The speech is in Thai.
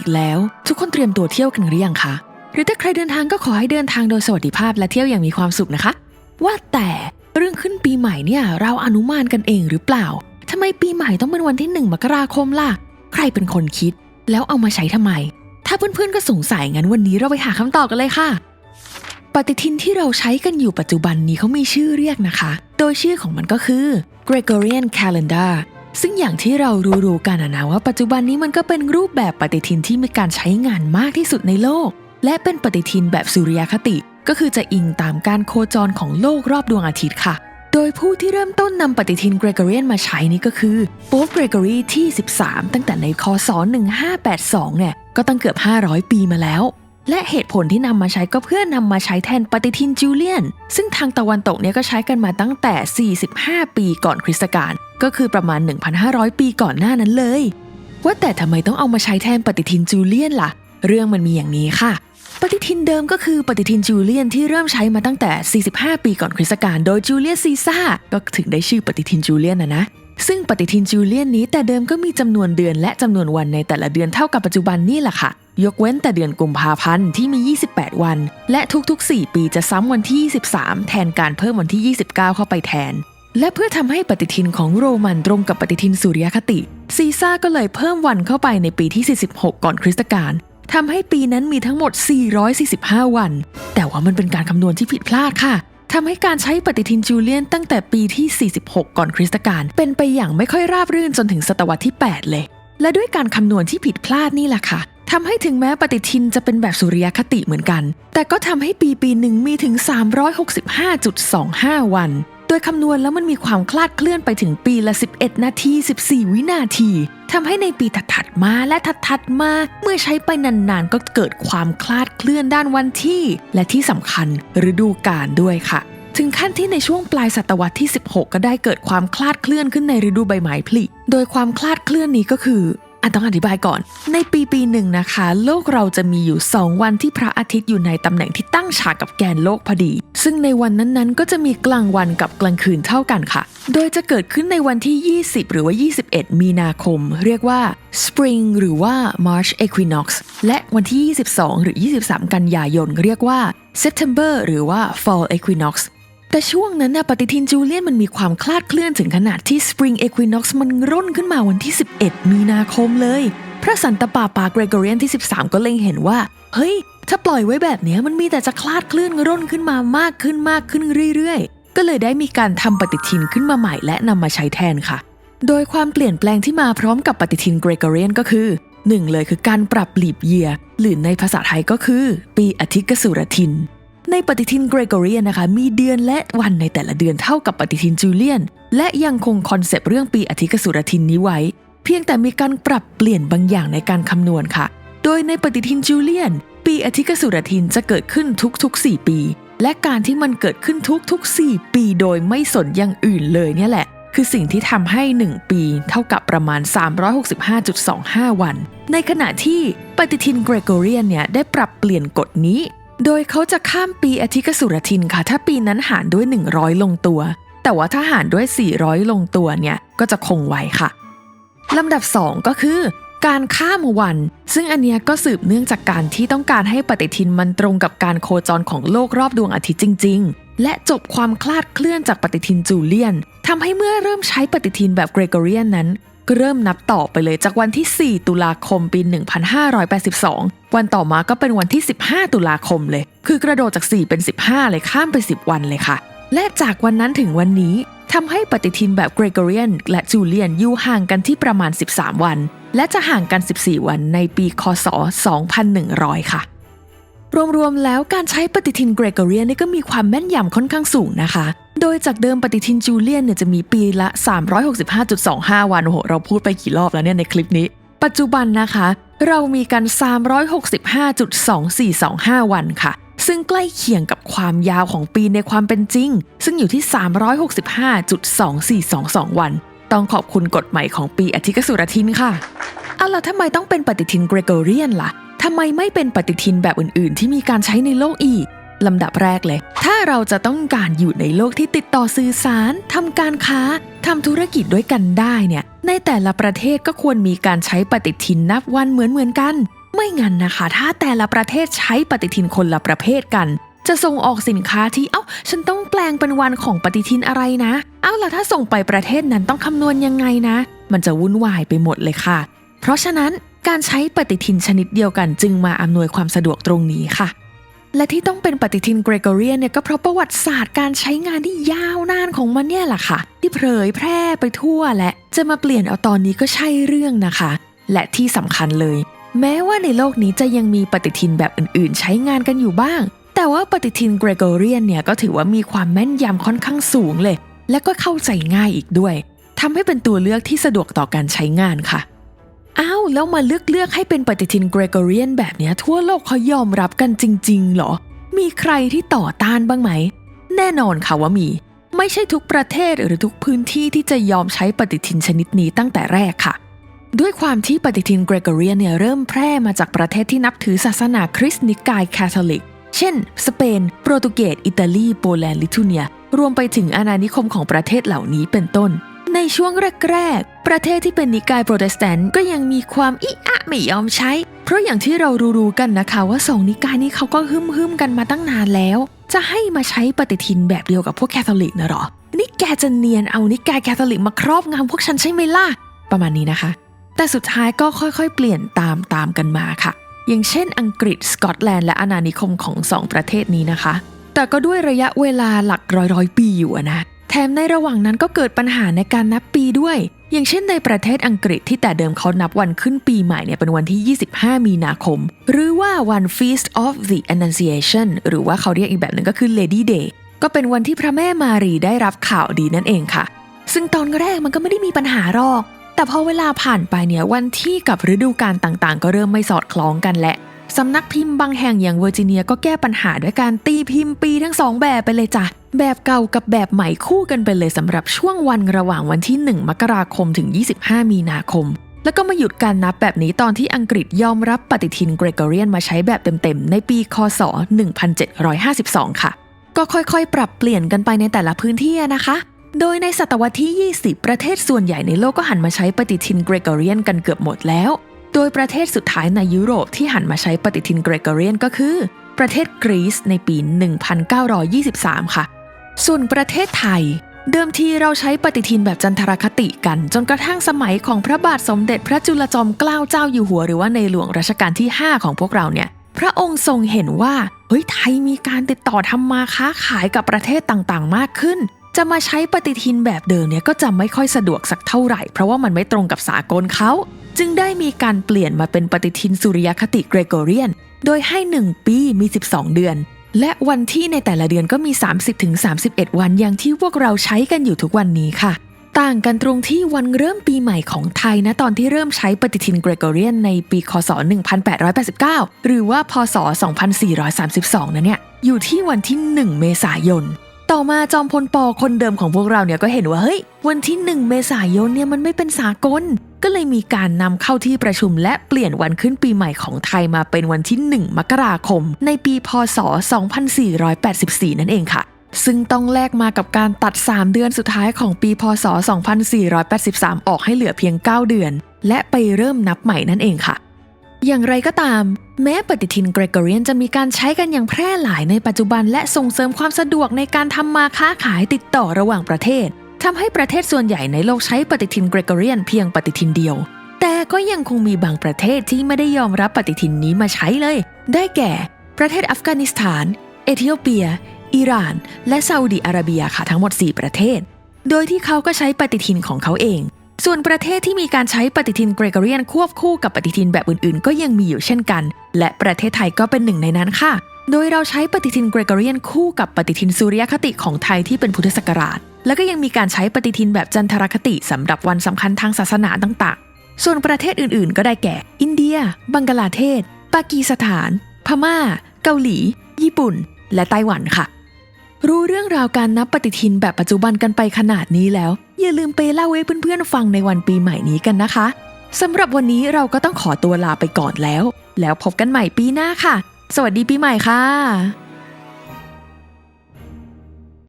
อีกแล้วทุกคนเตรียมตัวเที่ยวกันหรือยังคะหรือถ้าใครเดินทางก็ขอให้เดินทางโดยสวัสดิภาพและเที่ยวอย่างมีความสุขนะคะว่าแต่เรื่องขึ้นปีใหม่เนี่ยเราอนุมานกันเองหรือเปล่าทำไมปีใหม่ต้องเป็นวันที่1 มกราคมล่ะใครเป็นคนคิดแล้วเอามาใช้ทำไมถ้าเพื่อนๆก็สงสัยงั้นวันนี้เราไปหาคำตอบกันเลยค่ะปฏิทินที่เราใช้กันอยู่ปัจจุบันนี้เขามีชื่อเรียกนะคะโดยชื่อของมันก็คือ Gregorian Calendar ซึ่งอย่างที่เรารู้กันนะว่าปัจจุบันนี้มันก็เป็นรูปแบบปฏิทินที่มีการใช้งานมากที่สุดในโลกและเป็นปฏิทินแบบสุริยคติก็คือจะอิงตามการโคจรของโลกรอบดวงอาทิตย์ค่ะโดยผู้ที่เริ่มต้นนำปฏิทิน Gregorian มาใช้นี้ก็คือโป๊ป Gregory ที่ 13ตั้งแต่ในค.ศ. 1582เนี่ยก็ตั้งเกือบ500 ปีมาแล้วและเหตุผลที่นำมาใช้ก็เพื่อนำมาใช้แทนปฏิทินจูเลียนซึ่งทางตะวันตกเนี่ยก็ใช้กันมาตั้งแต่45 ปีก่อนคริสตกาลก็คือประมาณ 1,500 ปีก่อนหน้านั้นเลยว่าแต่ทำไมต้องเอามาใช้แทนปฏิทินจูเลียนล่ะเรื่องมันมีอย่างนี้ค่ะปฏิทินเดิมก็คือปฏิทินจูเลียนที่เริ่มใช้มาตั้งแต่45 ปีก่อนคริสตกาลโดยจูเลียสซีซ่าก็ถึงได้ชื่อปฏิทินจูเลียนนะซึ่งปฏิทินจูเลียนนี้แต่เดิมก็มีจำนวนเดือนและจำนวนวันในแต่ละเดือนเท่ากับปัจจุบันนี่แหละค่ะยกเว้นแต่เดือนกุมภาพันธ์ที่มี28 วันและทุกๆ4 ปีจะซ้ำวันที่23แทนการเพิ่มวันที่29เข้าไปแทนและเพื่อทำให้ปฏิทินของโรมันตรงกับปฏิทินสุริยคติซีซ่าก็เลยเพิ่มวันเข้าไปในปีที่46ก่อนคริสตกาลทำให้ปีนั้นมีทั้งหมด445 วันแต่ว่ามันเป็นการคำนวณที่ผิดพลาดค่ะทำให้การใช้ปฏิทินจูเลียนตั้งแต่ปีที่46ก่อนคริสตกาลเป็นไปอย่างไม่ค่อยราบรื่นจนถึงศตวรรษที่8เลยและด้วยการคำนวณที่ผิดพลาดนี่แหละค่ะทำให้ถึงแม้ปฏิทินจะเป็นแบบสุริยคติเหมือนกันแต่ก็ทำให้ปีหนึ่งมีถึง365.25 วันโดยคำนวณแล้วมันมีความคลาดเคลื่อนไปถึงปีละ11 นาที14 วินาทีทำให้ในปีถัดมาและถัดมาเมื่อใช้ไปนานๆก็เกิดความคลาดเคลื่อนด้านวันที่และที่สำคัญฤดูกาลด้วยค่ะถึงขั้นที่ในช่วงปลายศตวรรษที่16ก็ได้เกิดความคลาดเคลื่อนขึ้นในฤดูใบไม้ผลิโดยความคลาดเคลื่อนนี้ก็คือต้องอธิบายก่อนในปีหนึ่งนะคะโลกเราจะมีอยู่2 วันที่พระอาทิตย์อยู่ในตำแหน่งที่ตั้งฉากกับแกนโลกพอดีซึ่งในวันนั้นๆก็จะมีกลางวันกับกลางคืนเท่ากันค่ะโดยจะเกิดขึ้นในวันที่20หรือว่า21 มีนาคมเรียกว่า Spring หรือว่า March Equinox และวันที่22หรือ23 กันยายนเรียกว่า September หรือว่า Fall Equinoxแต่ช่วงนั้นปฏิทินจูเลียนมันมีความคลาดเคลื่อนถึงขนาดที่ Spring Equinox มันร่นขึ้นมาวันที่11 มีนาคมเลยพระสันตะปาปาเกรโกเรียนที่13ก็เล็งเห็นว่าเฮ้ยถ้าปล่อยไว้แบบนี้มันมีแต่จะคลาดเคลื่อนร่นขึ้นมามากขึ้นเรื่อยๆก็เลยได้มีการทำปฏิทินขึ้นมาใหม่และนำมาใช้แทนค่ะโดยความเปลี่ยนแปลงที่มาพร้อมกับปฏิทินเกรโกเรียนก็คือ1เลยคือการปรับลีปเยียร์หรือในภาษาไทยก็คือปีอทิกสุรทินในปฏิทินเกรโกเรียนนะคะมีเดือนและวันในแต่ละเดือนเท่ากับปฏิทินจูเลียนและยังคงคอนเซปต์เรื่องปีอทิกสุรทินนี้ไว้เพียงแต่มีการปรับเปลี่ยนบางอย่างในการคำนวณค่ะโดยในปฏิทินจูเลียนปีอทิกสุรทินจะเกิดขึ้นทุกๆ4 ปีและการที่มันเกิดขึ้นทุกๆ4 ปีโดยไม่สนอย่างอื่นเลยเนี่ยแหละคือสิ่งที่ทำให้1 ปีเท่ากับประมาณ365.25 วันในขณะที่ปฏิทินเกรโกเรียนเนี่ยได้ปรับเปลี่ยนกฎนี้โดยเขาจะข้ามปีอทิกสุรทินค่ะถ้าปีนั้นหารด้วย100ลงตัวแต่ว่าถ้าหารด้วย400ลงตัวเนี่ยก็จะคงไว้ค่ะลำดับ2ก็คือการข้ามวันซึ่งอันเนี้ยก็สืบเนื่องจากการที่ต้องการให้ปฏิทินมันตรงกับการโคจรของโลกรอบดวงอาทิตย์จริงๆและจบความคลาดเคลื่อนจากปฏิทินจูเลียนทำให้เมื่อเริ่มใช้ปฏิทินแบบเกรโกเรียนนั้นก็เริ่มนับต่อไปเลยจากวันที่4 ตุลาคมปี 1582วันต่อมาก็เป็นวันที่15 ตุลาคมเลยคือกระโดดจาก4เป็น15เลยข้ามไป10 วันเลยค่ะและจากวันนั้นถึงวันนี้ทำให้ปฏิทินแบบเกรโกเรียนและจูเลียนอยู่ห่างกันที่ประมาณ13 วันและจะห่างกัน14 วันในปีค.ศ. 2100ค่ะรวมๆแล้วการใช้ปฏิทินเกรโกเรียนนี่ก็มีความแม่นยำค่อนข้างสูงนะคะโดยจากเดิมปฏิทินจูเลียนเนี่ยจะมีปีละ365.25 วันโอ้โหเราพูดไปกี่รอบแล้วเนี่ยในคลิปนี้ปัจจุบันนะคะเรามีกัน365.2425 วันค่ะซึ่งใกล้เคียงกับความยาวของปีในความเป็นจริงซึ่งอยู่ที่365.2422 วันต้องขอบคุณกฎใหม่ของปีอทิกสุรทินค่ะแล้วทำไมต้องเป็นปฏิทินเกรโกเรียนล่ะทำไมไม่เป็นปฏิทินแบบอื่นๆที่มีการใช้ในโลกอีกลำดับแรกเลยถ้าเราจะต้องการอยู่ในโลกที่ติดต่อสื่อสารทำการค้าทำธุรกิจด้วยกันได้เนี่ยในแต่ละประเทศก็ควรมีการใช้ปฏิทินนับวันเหมือนกันไม ไม่งั้นนะคะถ้าแต่ละประเทศใช้ปฏิทินคนละประเภทกันจะส่งออกสินค้าที่ฉันต้องแปลงเป็นวันของปฏิทินอะไรนะล่ะถ้าส่งไปประเทศนั้นต้องคำนวณยังไงนะมันจะวุ่นวายไปหมดเลยค่ะเพราะฉะนั้นการใช้ปฏิทินชนิดเดียวกันจึงมาอำนวยความสะดวกตรงนี้ค่ะและที่ต้องเป็นปฏิทินเกรโกเรียนเนี่ยก็เพราะประวัติศาสตร์การใช้งานที่ยาวนานของมันเนี่ยแหละค่ะที่เผยแพร่ไปทั่วและจะมาเปลี่ยนเอาตอนนี้ก็ใช่เรื่องนะคะและที่สำคัญเลยแม้ว่าในโลกนี้จะยังมีปฏิทินแบบอื่นๆใช้งานกันอยู่บ้างแต่ว่าปฏิทินเกรโกเรียนเนี่ยก็ถือว่ามีความแม่นยำค่อนข้างสูงเลยและก็เข้าใจง่ายอีกด้วยทำให้เป็นตัวเลือกที่สะดวกต่อการใช้งานค่ะแล้วมาเลือกให้เป็นปฏิทินเกรโกเรียนแบบนี้ทั่วโลกเขายอมรับกันจริงๆหรอมีใครที่ต่อต้านบ้างไหมแน่นอนค่ะว่ามีไม่ใช่ทุกประเทศหรือทุกพื้นที่ที่จะยอมใช้ปฏิทินชนิดนี้ตั้งแต่แรกค่ะด้วยความที่ปฏิทินเกรโกเรียนเนี่ยเริ่มแพร่มาจากประเทศที่นับถือศาสนาคริสต์นิกายคาทอลิกเช่นสเปนโปรตุเกสอิตาลีโปแลนด์ลิทัวเนียรวมไปถึงอาณานิคมของประเทศเหล่านี้เป็นต้นในช่วงแรกๆประเทศที่เป็นนิกายโปรเตสแตนต์ก็ยังมีความไม่ยอมใช้เพราะอย่างที่เรารู้กันนะคะว่าสองนิกายนี้เขาก็ฮึ่มกันมาตั้งนานแล้วจะให้มาใช้ปฏิทินแบบเดียวกับพวกแคทอลิกนะหรอนี่แกจะเนียนเอานิกายแคทอลิกมาครอบงำพวกฉันใช่ไหมล่ะประมาณนี้นะคะแต่สุดท้ายก็ค่อยๆเปลี่ยนตามกันมาค่ะอย่างเช่นอังกฤษสกอตแลนด์และอาณานิคมของสองประเทศนี้นะคะแต่ก็ด้วยระยะเวลาหลักร้อยปีอยู่นะแถมในระหว่างนั้นก็เกิดปัญหาในการนับปีด้วยอย่างเช่นในประเทศอังกฤษที่แต่เดิมเขานับวันขึ้นปีใหม่เนี่ยเป็นวันที่25มีนาคมหรือว่าวัน Feast of the Annunciation หรือว่าเขาเรียกอีกแบบหนึ่งก็คือ Lady Day ก็เป็นวันที่พระแม่มารีได้รับข่าวดีนั่นเองค่ะซึ่งตอนแรกมันก็ไม่ได้มีปัญหาหรอกแต่พอเวลาผ่านไปเนี่ยวันที่กับฤดูกาลต่างๆก็เริ่มไม่สอดคล้องกันและสำนักพิมพ์บางแห่งอย่างเวอร์จิเนียก็แก้ปัญหาด้วยการตีพิมพ์ปีทั้ง2แบบไปเลยจ้ะแบบเก่ากับแบบใหม่คู่กันไปเลยสำหรับช่วงวันระหว่างวันที่1มกราคมถึง25มีนาคมแล้วก็มาหยุดการนับแบบนี้ตอนที่อังกฤษยอมรับปฏิทินเกรโกเรียนมาใช้แบบเต็มๆในปีคศ1752ค่ะก็ค่อยๆปรับเปลี่ยนกันไปในแต่ละพื้นที่นะคะโดยในศตวรรษที่20ประเทศส่วนใหญ่ในโลกก็หันมาใช้ปฏิทินเกรโกเรียนกันเกือบหมดแล้วโดยประเทศสุดท้ายในยุโรปที่หันมาใช้ปฏิทินเกรโกเรียนก็คือประเทศกรีซในปี1923ค่ะส่วนประเทศไทยเดิมทีเราใช้ปฏิทินแบบจันทรคติกันจนกระทั่งสมัยของพระบาทสมเด็จพระจุลจอมเกล้าเจ้าอยู่หัวหรือว่าในหลวงรัชกาลที่5ของพวกเราเนี่ยพระองค์ทรงเห็นว่าไทยมีการติดต่อทำมาค้าขายกับประเทศต่างๆมากขึ้นจะมาใช้ปฏิทินแบบเดิมเนี่ยก็จะไม่ค่อยสะดวกสักเท่าไหร่เพราะว่ามันไม่ตรงกับสากลเขาจึงได้มีการเปลี่ยนมาเป็นปฏิทินสุริยคติเกรโกเรียนโดยให้1ปีมี12เดือนและวันที่ในแต่ละเดือนก็มี 30-31 วันอย่างที่พวกเราใช้กันอยู่ทุกวันนี้ค่ะต่างกันตรงที่วันเริ่มปีใหม่ของไทยนะตอนที่เริ่มใช้ปฏิทินเกรโกเรียนในปีคศ1889หรือว่าพศ2432นั้นเนี่ยอยู่ที่วันที่1เมษายนต่อมาจอมพลป.คนเดิมของพวกเราเนี่ยก็เห็นว่าวันที่1เมษายนเนี่ยมันไม่เป็นสากลก็เลยมีการนำเข้าที่ประชุมและเปลี่ยนวันขึ้นปีใหม่ของไทยมาเป็นวันที่1มกราคมในปีพศ2484นั่นเองค่ะซึ่งต้องแลกมากับการตัด3เดือนสุดท้ายของปีพศ2483ออกให้เหลือเพียง9เดือนและไปเริ่มนับใหม่นั่นเองค่ะอย่างไรก็ตามแม้ปฏิทินเกรโกเรียนจะมีการใช้กันอย่างแพร่หลายในปัจจุบันและส่งเสริมความสะดวกในการทำมาค้าขายติดต่อระหว่างประเทศทำให้ประเทศส่วนใหญ่ในโลกใช้ปฏิทินเกรโกเรียนเพียงปฏิทินเดียวแต่ก็ยังคงมีบางประเทศที่ไม่ได้ยอมรับปฏิทินนี้มาใช้เลยได้แก่ประเทศอัฟกานิสถานเอธิโอเปียอิหร่านและซาอุดิอาระเบียค่ะทั้งหมด4ประเทศโดยที่เขาก็ใช้ปฏิทินของเขาเองส่วนประเทศที่มีการใช้ปฏิทินเกรโกเรียนควบคู่กับปฏิทินแบบอื่นๆก็ยังมีอยู่เช่นกันและประเทศไทยก็เป็นหนึ่งในนั้นค่ะโดยเราใช้ปฏิทินเกรโกเรียนคู่กับปฏิทินสุริยคติของไทยที่เป็นพุทธศักราชแล้วก็ยังมีการใช้ปฏิทินแบบจันทรคติสำหรับวันสำคัญทางศาสนาต่างๆส่วนประเทศอื่นๆก็ได้แก่อินเดียบังกลาเทศปากีสถานพม่าเกาหลีญี่ปุ่นและไต้หวันค่ะรู้เรื่องราวการนับปฏิทินแบบปัจจุบันกันไปขนาดนี้แล้วอย่าลืมไปเล่าให้เพื่อนๆฟังในวันปีใหม่นี้กันนะคะสำหรับวันนี้เราก็ต้องขอตัวลาไปก่อนแล้วพบกันใหม่ปีหน้าค่ะสวัสดีปีใหม่ค่ะ